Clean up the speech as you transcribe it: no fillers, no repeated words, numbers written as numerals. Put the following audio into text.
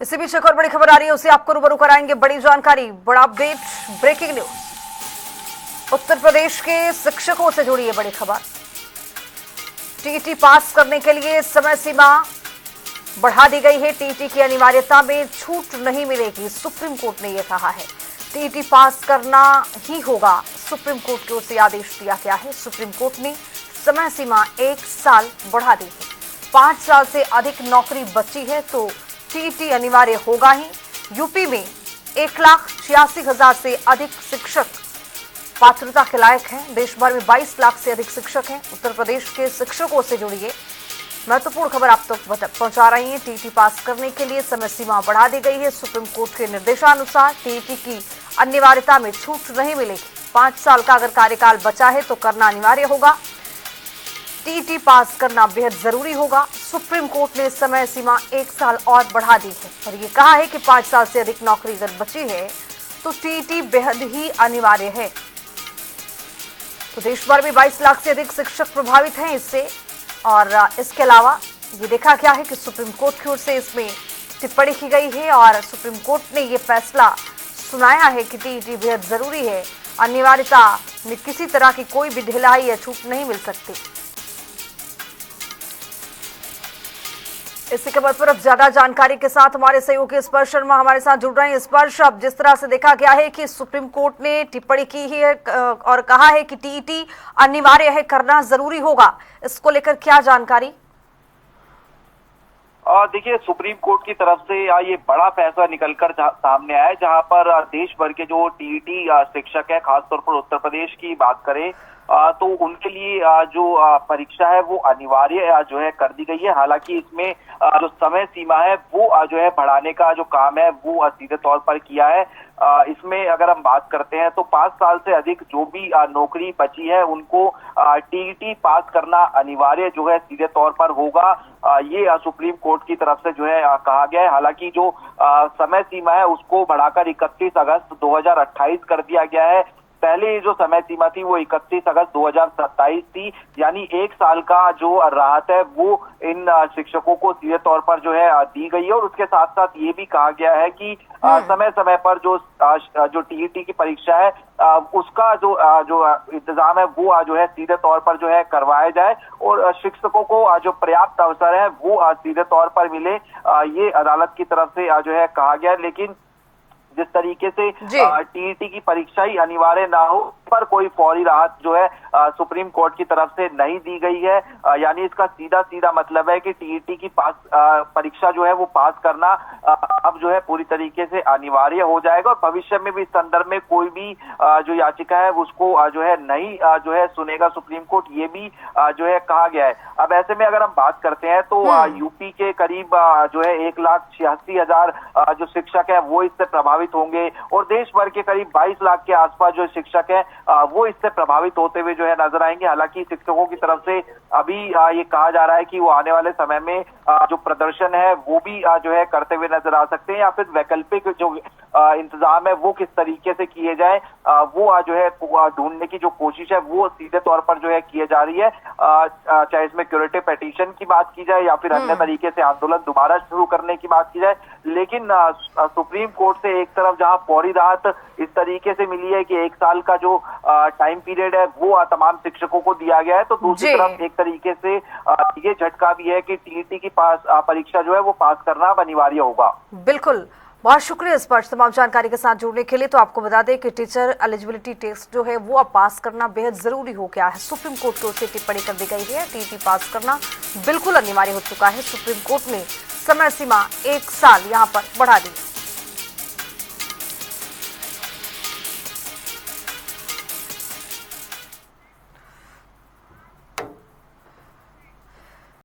इसी बीच एक और बड़ी खबर आ रही है, उसे आपको रूबरू कराएंगे। बड़ी जानकारी, बड़ा update, breaking news. Uttar Pradesh के शिक्षकों से जुड़ी है बड़ी खबर। टीईटी पास करने के लिए समय सीमा बढ़ा दी गई है। टीईटी की अनिवार्यता में छूट नहीं मिलेगी, सुप्रीम कोर्ट ने यह कहा है। टीईटी पास करना ही होगा, सुप्रीम कोर्ट की ओर से आदेश दिया गया है। सुप्रीम कोर्ट ने समय सीमा 1 साल बढ़ा दी है। 5 साल से अधिक नौकरी बची है तो टीईटी अनिवार्य होगा ही। यूपी में 1,86,000 से अधिक शिक्षक पात्रता के लायक हैं। देश भर में 22 लाख से अधिक शिक्षक हैं। उत्तर प्रदेश के शिक्षकों से जुड़ी ये महत्वपूर्ण खबर आप तक पहुंचा रही है। टीईटी पास करने के लिए समय सीमा बढ़ा दी गई है। सुप्रीम कोर्ट के निर्देशानुसार टीईटी की अनिवार्यता में छूट नहीं मिलेगी। 5 साल का अगर कार्यकाल बचा है तो करना अनिवार्य होगा। टीईटी पास करना बेहद जरूरी होगा। सुप्रीम कोर्ट ने समय सीमा 1 साल और बढ़ा दी है और ये कहा है कि 5 साल से अधिक नौकरी अगर बची है तो टीईटी बेहद ही अनिवार्य है। तो देश भर में 22 लाख से अधिक शिक्षक प्रभावित हैं इससे। और इसके अलावा ये देखा गया है कि सुप्रीम कोर्ट की ओर से इसमें टिप्पणी की गई है और सुप्रीम कोर्ट ने ये फैसला सुनाया है कि टीईटी बेहद जरूरी है। अनिवार्यता में किसी तरह की कोई भी ढिलाई या छूट नहीं मिल सकती। इसी खबर पर अब ज्यादा जानकारी के साथ हमारे सहयोगी स्पर्श शर्मा हमारे साथ जुड़ रहे हैं। स्पर्श, अब जिस तरह से देखा गया है कि सुप्रीम कोर्ट ने टिप्पणी की है और कहा है कि टीईटी अनिवार्य है, करना जरूरी होगा, इसको लेकर क्या जानकारी? देखिए, सुप्रीम कोर्ट की तरफ से ये बड़ा फैसला निकलकर सामने आया है, जहां पर देश भर के जो टीईटी शिक्षक है, खासतौर पर उत्तर प्रदेश की बात करें तो उनके लिए जो परीक्षा है वो अनिवार्य जो है कर दी गई है। हालांकि इसमें जो समय सीमा है वो जो है बढ़ाने का जो काम है वो सीधे तौर पर किया है। इसमें अगर हम बात करते हैं तो 5 साल से अधिक जो भी नौकरी बची है उनको टीईटी पास करना अनिवार्य जो है सीधे तौर पर होगा। ये सुप्रीम कोर्ट की तरफ से जो है कहा गया है। हालांकि जो समय सीमा है उसको बढ़ाकर 31 अगस्त 2028 कर दिया गया है। पहले जो समय सीमा थी वो 31 अगस्त 2027 थी, यानी 1 साल का जो राहत है वो इन शिक्षकों को सीधे तौर पर जो है दी गई है। और उसके साथ साथ ये भी कहा गया है कि समय समय पर जो टीईटी की परीक्षा है उसका जो इंतजाम है वो जो है सीधे तौर पर जो है करवाया जाए और शिक्षकों को जो पर्याप्त अवसर है वो सीधे तौर पर मिले, ये अदालत की तरफ से जो है कहा गया है। लेकिन जिस तरीके से टीईटी की परीक्षा ही अनिवार्य ना हो पर कोई फौरी राहत जो है सुप्रीम कोर्ट की तरफ से नहीं दी गई है। यानी इसका सीधा सीधा मतलब है कि टीईटी की परीक्षा जो है वो पास करना अब जो है पूरी तरीके से अनिवार्य हो जाएगा और भविष्य में भी इस संदर्भ में कोई भी जो याचिका है उसको जो है नहीं जो है सुनेगा सुप्रीम कोर्ट, ये भी जो है कहा गया है। अब ऐसे में अगर हम बात करते हैं तो यूपी के करीब जो है 1,86,000 जो शिक्षक है वो इससे प्रभावित होंगे और देश भर के करीब 22 लाख के आसपास जो शिक्षक है वो इससे प्रभावित होते हुए जो है नजर आएंगे। हालांकि शिक्षकों की तरफ से अभी ये कहा जा रहा है कि वो आने वाले समय में जो प्रदर्शन है वो भी जो है करते हुए नजर आ सकते हैं या फिर वैकल्पिक जो इंतजाम है वो किस तरीके से किए जाए वो जो है ढूंढने की जो कोशिश है वो सीधे तौर पर जो है की जा रही है। चाहे इसमें क्यूरेटिव पिटीशन की बात की जाए या फिर अन्य तरीके से आंदोलन दोबारा शुरू करने की बात की जाए। लेकिन सुप्रीम कोर्ट से एक तरफ जहां फौरी राहत इस तरीके से मिली है कि 1 साल का जो टाइम पीरियड है वो तमाम शिक्षकों को दिया गया है, तो दूसरी तरफ एक तरीके से ये झटका भी है कि टीईटी की परीक्षा जो है वो पास करना अब अनिवार्य होगा। बिल्कुल, बहुत शुक्रिया स्पर्श तमाम जानकारी के साथ जुड़ने के लिए। तो आपको बता दें कि टीचर एलिजिबिलिटी टेस्ट जो है वो अब पास करना बेहद जरूरी हो गया है। सुप्रीम कोर्ट की ओर से टिप्पणी कर दी गई है, टीईटी पास करना बिल्कुल अनिवार्य हो चुका है। सुप्रीम कोर्ट ने समय सीमा 1 साल यहाँ पर बढ़ा दी।